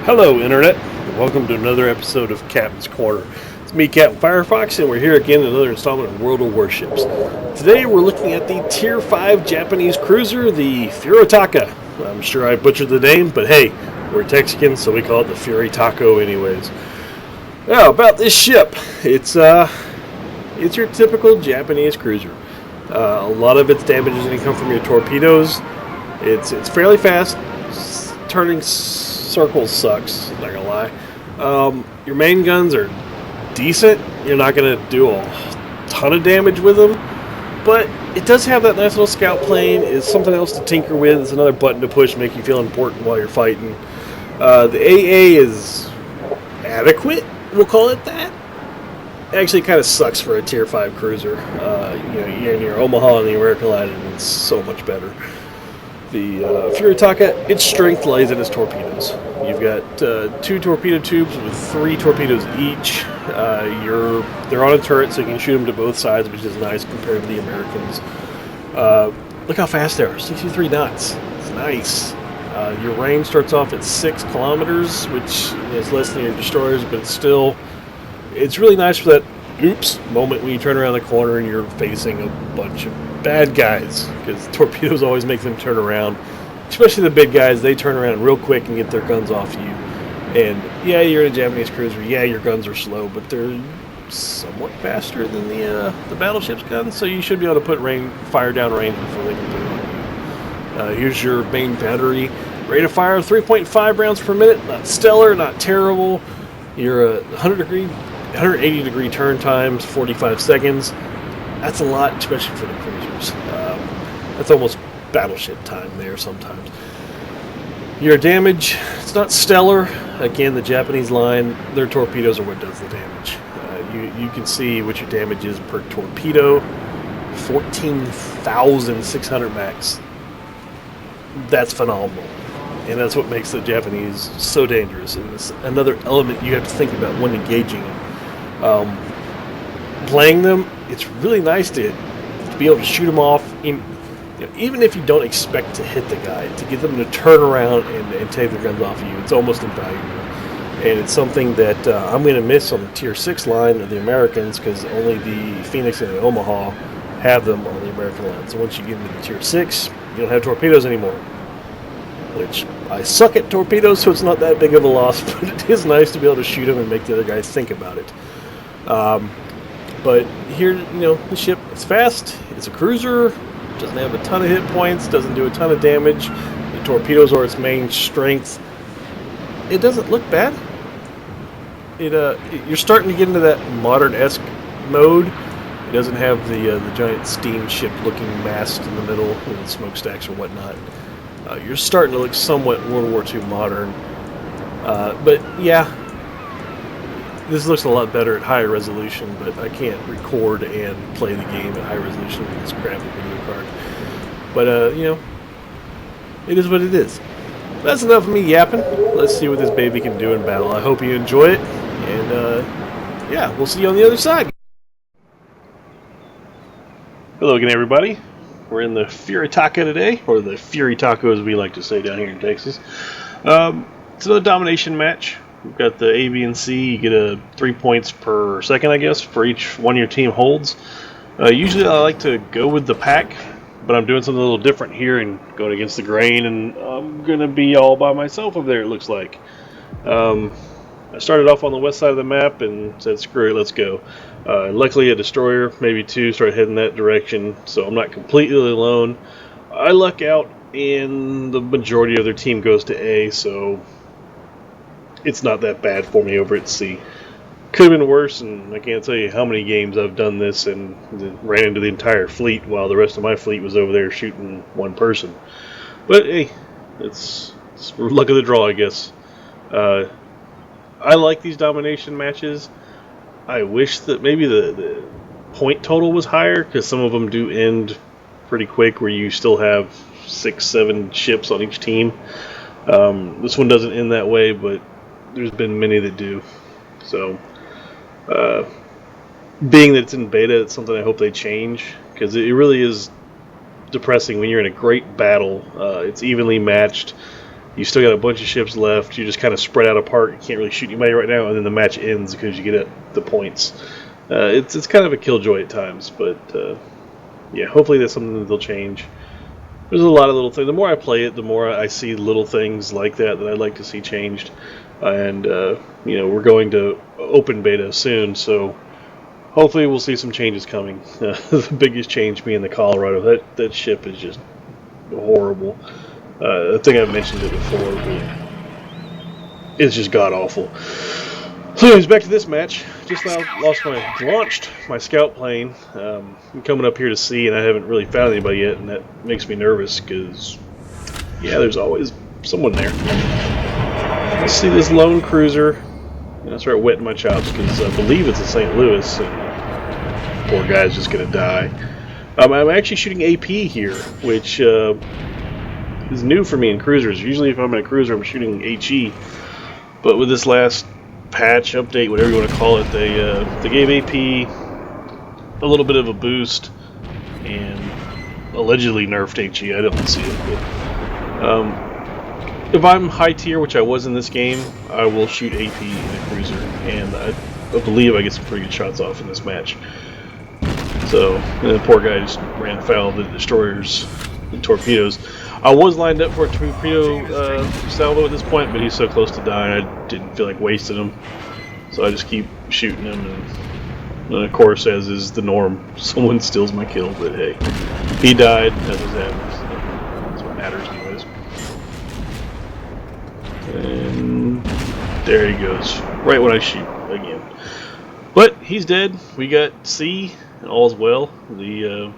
Hello, Internet, and welcome to another episode of Captain's Corner. It's me, Captain Firefox, and we're here again in another installment of World of Warships. Today, we're looking at the Tier 5 Japanese cruiser, the FurryTaco. I'm sure I butchered the name, but hey, we're Texicans, so we call it the FurryTaco anyways. Now, about this ship, it's your typical Japanese cruiser. A lot of its damage is going to come from your torpedoes. It's fairly fast. Turning circles sucks, not gonna lie. Your main guns are decent. You're not gonna do a ton of damage with them, but it does have that nice little scout plane. It's something else to tinker with. It's another button to push, make you feel important while you're fighting. The AA is adequate, we'll call it that. Actually, it kind of sucks for a Tier 5 cruiser. You're in your Omaha and the American line, and it's so much better. The FurryTaco, its strength lies in its torpedoes. You've got 2 torpedo tubes with 3 torpedoes each. They're on a turret, so you can shoot them to both sides, which is nice compared to the Americans. Look how fast they are, 63 knots. It's nice. Your range starts off at 6 kilometers, which is less than your destroyers, but it's really nice for that oops moment when you turn around the corner and you're facing a bunch of bad guys, because torpedoes always make them turn around, especially the big guys. They turn around real quick and get their guns off you. And yeah, you're in a Japanese cruiser, yeah, your guns are slow, but they're somewhat faster than the battleship's guns, so you should be able to put fire down range before they can put it on you. Here's your main battery. Rate of fire 3.5 rounds per minute. Not stellar, not terrible. You're 180 degree turn times, 45 seconds. That's a lot, especially for the cruisers. That's almost battleship time there sometimes. Your damage, it's not stellar. Again, the Japanese line, their torpedoes are what does the damage. You can see what your damage is per torpedo. 14,600 max. That's phenomenal. And that's what makes the Japanese so dangerous. And it's another element you have to think about when engaging them. Playing them, it's really nice to be able to shoot them off, even if you don't expect to hit the guy, to get them to turn around and take their guns off of you. It's almost invaluable. And it's something that I'm going to miss on the Tier 6 line of the Americans, because only the Phoenix and the Omaha have them on the American line. So once you get into the Tier 6, you don't have torpedoes anymore. Which, I suck at torpedoes, so it's not that big of a loss, but it is nice to be able to shoot them and make the other guys think about it. But here, the ship is fast, it's a cruiser, doesn't have a ton of hit points, doesn't do a ton of damage. The torpedoes are its main strength. It doesn't look bad. You're starting to get into that modern-esque mode. It doesn't have the giant steamship-looking mast in the middle with smokestacks or whatnot. You're starting to look somewhat World War II modern. But yeah, this looks a lot better at higher resolution, but I can't record and play the game at high resolution with this crappy video card. But, it is what it is. That's enough of me yapping. Let's see what this baby can do in battle. I hope you enjoy it, and, yeah, we'll see you on the other side. Hello again, everybody. We're in the FurryTaco today, or the FurryTaco as we like to say down here in Texas. It's another domination match. We've got the A, B, and C. You get 3 points per second, I guess, for each one your team holds. Usually I like to go with the pack, but I'm doing something a little different here and going against the grain, and I'm going to be all by myself over there, it looks like. I started off on the west side of the map and said, screw it, let's go. Luckily a destroyer, maybe 2, started heading that direction, so I'm not completely alone. I luck out, and the majority of their team goes to A, so it's not that bad for me over at C. Could have been worse, and I can't tell you how many games I've done this and ran into the entire fleet while the rest of my fleet was over there shooting one person. But hey, it's luck of the draw, I guess. I like these domination matches. I wish that maybe the point total was higher, because some of them do end pretty quick where you still have 6-7 ships on each team. This one doesn't end that way, but there's been many that do. So, being that it's in beta, it's something I hope they change, because it really is depressing when you're in a great battle. It's evenly matched. You still got a bunch of ships left. You're just kind of spread out apart. You can't really shoot anybody right now, and then the match ends because you get the points. It's kind of a killjoy at times, but yeah, hopefully that's something that they'll change. There's a lot of little things. The more I play it, the more I see little things like that I'd like to see changed. And you know, we're going to open beta soon, so hopefully we'll see some changes coming. The biggest change being the Colorado. That ship is just horrible. I think I've mentioned it before, but it's just god awful. So anyways, back to this match. Just now launched my scout plane. I'm coming up here to see, and I haven't really found anybody yet, and that makes me nervous because, yeah, there's always someone there. I see this lone cruiser, and I start wetting my chops because I believe it's a St. Louis, and poor guy's just gonna die. I'm actually shooting AP here, which is new for me in cruisers. Usually if I'm in a cruiser, I'm shooting HE. But with this last patch, update, whatever you want to call it, they gave AP a little bit of a boost and allegedly nerfed HE. I don't see it. But, if I'm high tier, which I was in this game, I will shoot AP in a cruiser. And I believe I get some pretty good shots off in this match. So, and the poor guy just ran foul of the destroyers and torpedoes. I was lined up for a torpedo salvo at this point, but he's so close to dying, I didn't feel like wasting him. So I just keep shooting him, and of course, as is the norm, someone steals my kill, but hey, he died, that was happened. That's what matters anyways. And there he goes, right when I shoot again. But he's dead. We got C, and all's well. The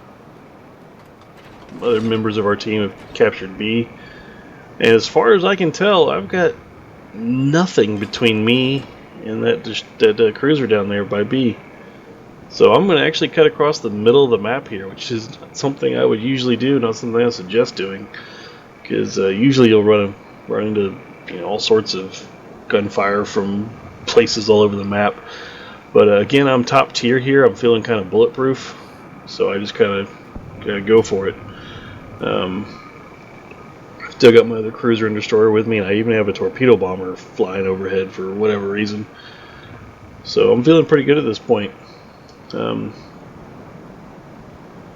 other members of our team have captured B, and as far as I can tell, I've got nothing between me and that cruiser down there by B. So I'm going to actually cut across the middle of the map here, which is not something I would usually do, not something I suggest doing, because usually you'll run into, you know, all sorts of gunfire from places all over the map. But again, I'm top tier here. I'm feeling kind of bulletproof, so I just kind of go for it. Still got my other cruiser and destroyer with me, and I even have a torpedo bomber flying overhead for whatever reason. So I'm feeling pretty good at this point.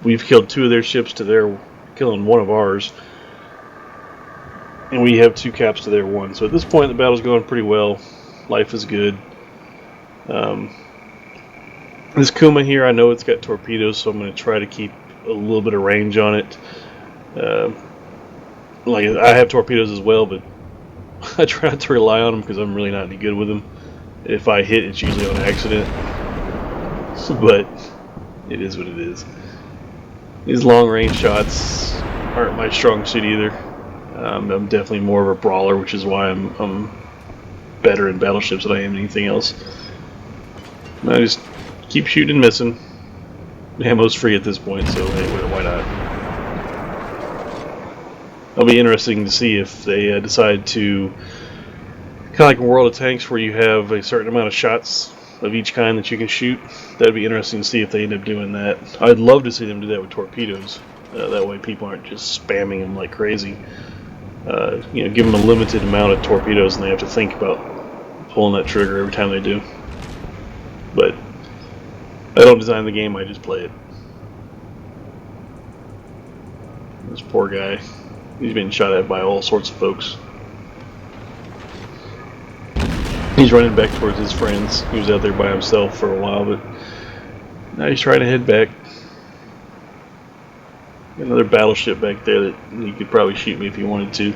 We've killed 2 of their ships to their, killing 1 of ours, and we have 2 caps to their 1. So at this point the battle's going pretty well. Life is good. This Kuma here, I know it's got torpedoes, so I'm going to try to keep a little bit of range on it. Like, I have torpedoes as well, but I try not to rely on them because I'm really not any good with them. If I hit, it's usually on accident. But it is what it is. These long range shots aren't my strong suit either. I'm definitely more of a brawler, which is why I'm better in battleships than I am anything else. And I just keep shooting and missing. Ammo's free at this point, so hey, why not? It'll be interesting to see if they decide to, kind of like in World of Tanks, where you have a certain amount of shots of each kind that you can shoot. That'd be interesting to see if they end up doing that. I'd love to see them do that with torpedoes. That way people aren't just spamming them like crazy. You know, give them a limited amount of torpedoes and they have to think about pulling that trigger every time they do. But I don't design the game, I just play it. This poor guy, he's being shot at by all sorts of folks. He's running back towards his friends. He was out there by himself for a while, but now he's trying to head back. Another battleship back there that he could probably shoot me if he wanted to.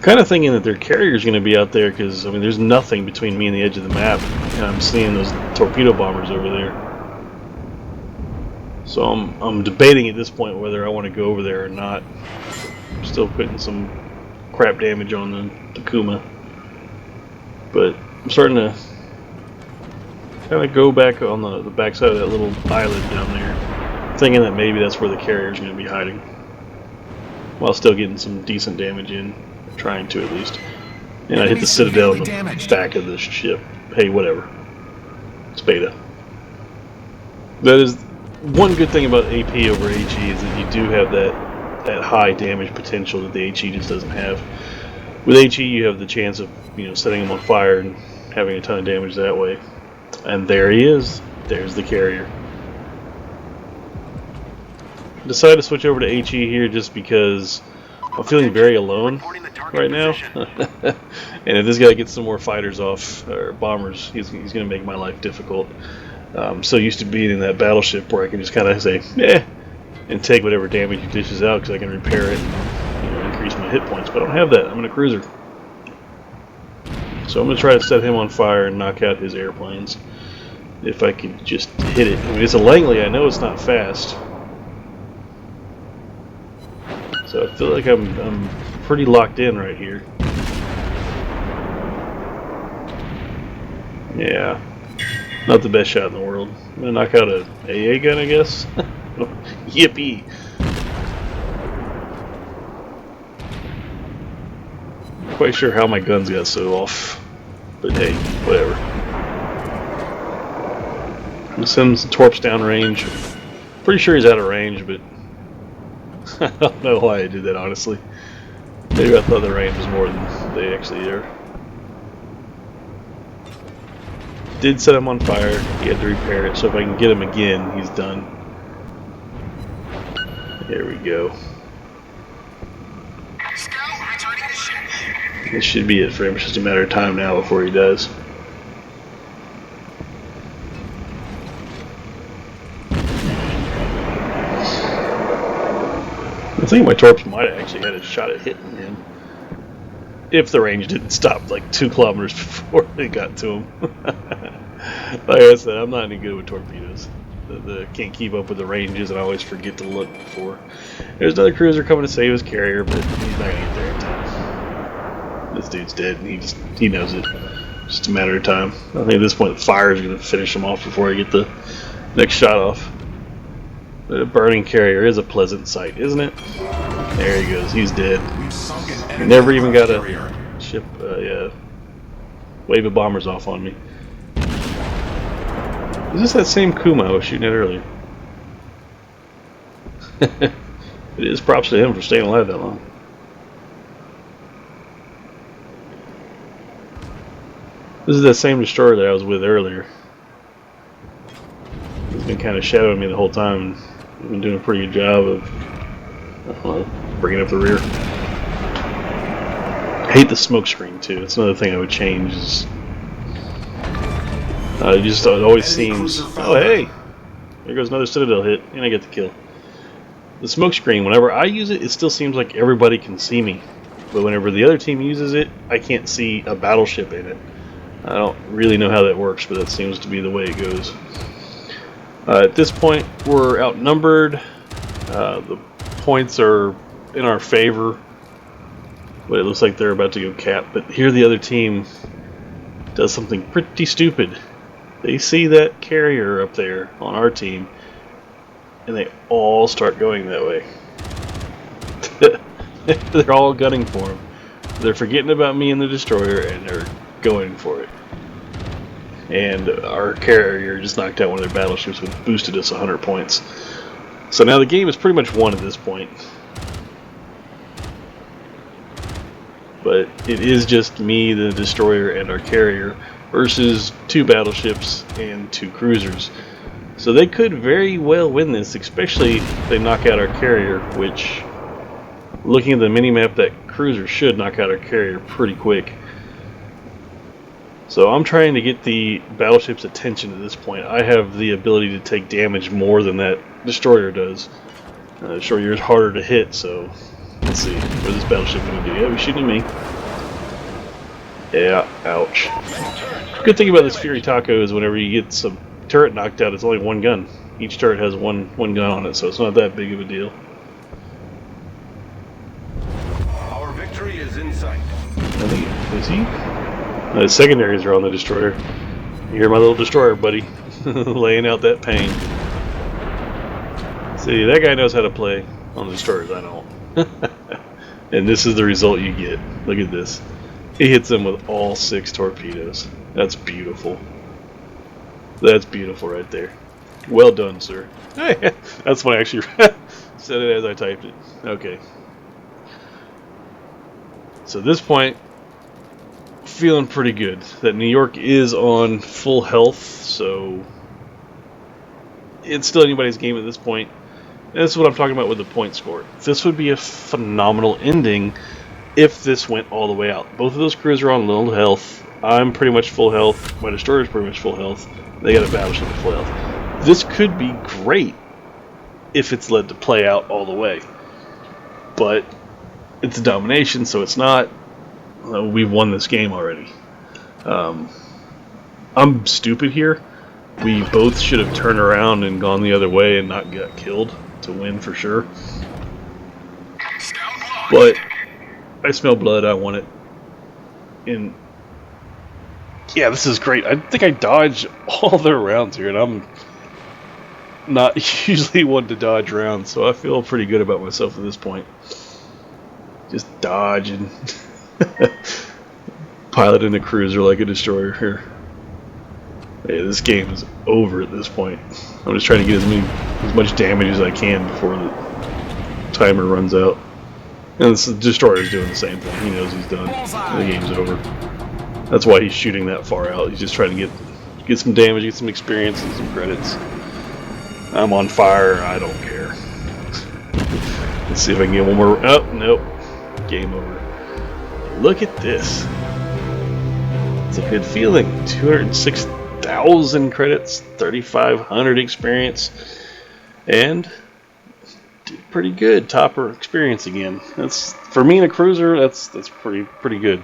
Kind of thinking that their carrier's going to be out there because, I mean, there's nothing between me and the edge of the map, and I'm seeing those torpedo bombers over there. So I'm debating at this point whether I want to go over there or not. I'm still putting some crap damage on the Kuma. But I'm starting to kind of go back on the backside of that little island down there, thinking that maybe that's where the carrier's going to be hiding, while still getting some decent damage in, trying to at least. And I hit the citadel in the back of this ship. Hey, whatever. It's beta. That is one good thing about AP over HE, is that you do have that that high damage potential that the HE just doesn't have. With HE, you have the chance of setting him on fire and having a ton of damage that way. And there he is. There's the carrier. Decided to switch over to HE here just because I'm feeling very alone right now. And if this guy gets some more fighters off, or bombers, he's going to make my life difficult. I'm so used to being in that battleship where I can just kind of say, and take whatever damage he dishes out because I can repair it and increase my hit points. But I don't have that. I'm in a cruiser. So I'm going to try to set him on fire and knock out his airplanes. If I can just hit it. I mean, it's a Langley. I know it's not fast. So I feel like I'm pretty locked in right here. Yeah. Not the best shot in the world. I'm going to knock out a AA gun, I guess. Yippee! Not quite sure how my guns got so off. But hey, whatever. I'm going to send some torps down range. Pretty sure he's out of range, but I don't know why I did that, honestly. Maybe I thought the range was more than they actually are. Did set him on fire. He had to repair it, so if I can get him again, he's done. There we go. This should be it for him. It's just a matter of time now before he does. I think my torps might have actually had a shot at hitting him if the range didn't stop like 2 kilometers before they got to him. Like I said, I'm not any good with torpedoes. Can't keep up with the ranges, and I always forget to look before. There's another cruiser coming to save his carrier, but he's not gonna get there in time. This dude's dead, and he knows it. It's just a matter of time. I think at this point the fire is gonna finish him off before I get the next shot off. But a burning carrier is a pleasant sight, isn't it? There he goes. He's dead. Never even got a ship, wave of bombers off on me. Is this that same Kuma I was shooting at earlier? It is. Props to him for staying alive that long. This is that same destroyer that I was with earlier. He's been kind of shadowing me the whole time. He's been doing a pretty good job of bringing up the rear. I hate the smoke screen too. That's another thing I would change. It always seems. Oh hey, there goes another Citadel hit, and I get the kill. The smoke screen. Whenever I use it, it still seems like everybody can see me, but whenever the other team uses it, I can't see a battleship in it. I don't really know how that works, but that seems to be the way it goes. At this point, we're outnumbered. The points are in our favor, but it looks like they're about to go cap. But here the other team does something pretty stupid. They see that carrier up there on our team, and they all start going that way. They're all gunning for him. They're forgetting about me and the destroyer, and they're going for it. And our carrier just knocked out one of their battleships, which boosted us 100 points. So now the game is pretty much won at this point. But it is just me, the destroyer, and our carrier versus 2 battleships and 2 cruisers. So they could very well win this, especially if they knock out our carrier, which, looking at the minimap, that cruiser should knock out our carrier pretty quick. So I'm trying to get the battleship's attention at this point. I have the ability to take damage more than that destroyer does. Destroyer is harder to hit, so let's see. What is this battleship going to do? Yeah, he's shooting at me. Yeah, ouch. Good thing about this FurryTaco is whenever you get some turret knocked out, it's only 1 gun. Each turret has one gun on it, so it's not that big of a deal. Our victory is in sight. Is he? The secondaries are on the destroyer. You hear my little destroyer, buddy, laying out that pain. See, that guy knows how to play on the destroyers. I don't. And this is the result you get. Look at this. He hits them with all 6 torpedoes. That's beautiful. That's beautiful right there. Well done, sir. That's funny, actually. Said it as I typed it. Okay. So at this point, feeling pretty good. That New York is on full health, so it's still anybody's game at this point. And this is what I'm talking about with the point score. This would be a phenomenal ending if this went all the way out. Both of those crews are on little health. I'm pretty much full health. My destroyer's pretty much full health. They got a battleship at full health. This could be great if it's led to play out all the way. But it's a domination, so it's not. We've won this game already. I'm stupid here. We both should have turned around and gone the other way and not got killed to win for sure. But I smell blood. I want it. And yeah, this is great. I think I dodged all their rounds here, and I'm not usually one to dodge rounds, so I feel pretty good about myself at this point. Just dodge and piloting a cruiser like a destroyer here. Yeah, this game is over at this point. I'm just trying to get as much damage as I can before the timer runs out. And the destroyer's doing the same thing. He knows he's done. The game's over. That's why he's shooting that far out. He's just trying to get some damage, get some experience, and some credits. I'm on fire. I don't care. Let's see if I can get one more. Oh, nope. Game over. Look at this. It's a good feeling. 206,000 credits, 3,500 experience, and did pretty good. Topper experience again. That's for me in a cruiser. That's pretty good.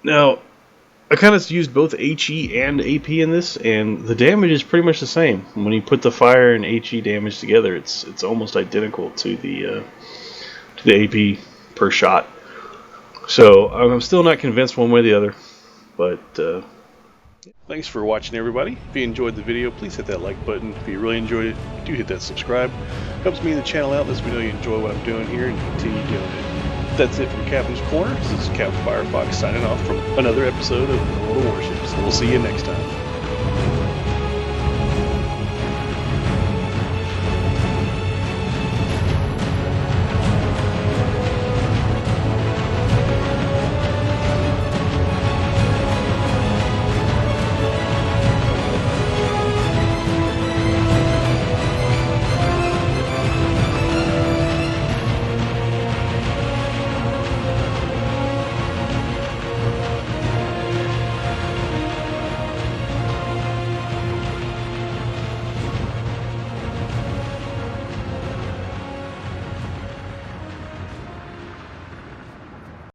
Now, I kind of used both HE and AP in this, and the damage is pretty much the same. When you put the fire and HE damage together, it's almost identical to the AP per shot. So I'm still not convinced one way or the other, but thanks for watching, everybody. If you enjoyed the video, please hit that like button. If you really enjoyed it, do hit that subscribe. Helps me in the channel out, lets me know you enjoy what I'm doing here, and continue doing it. That's it from Captain's Corner. This is Captain Firefox signing off from another episode of World of Warships. We'll see you next time.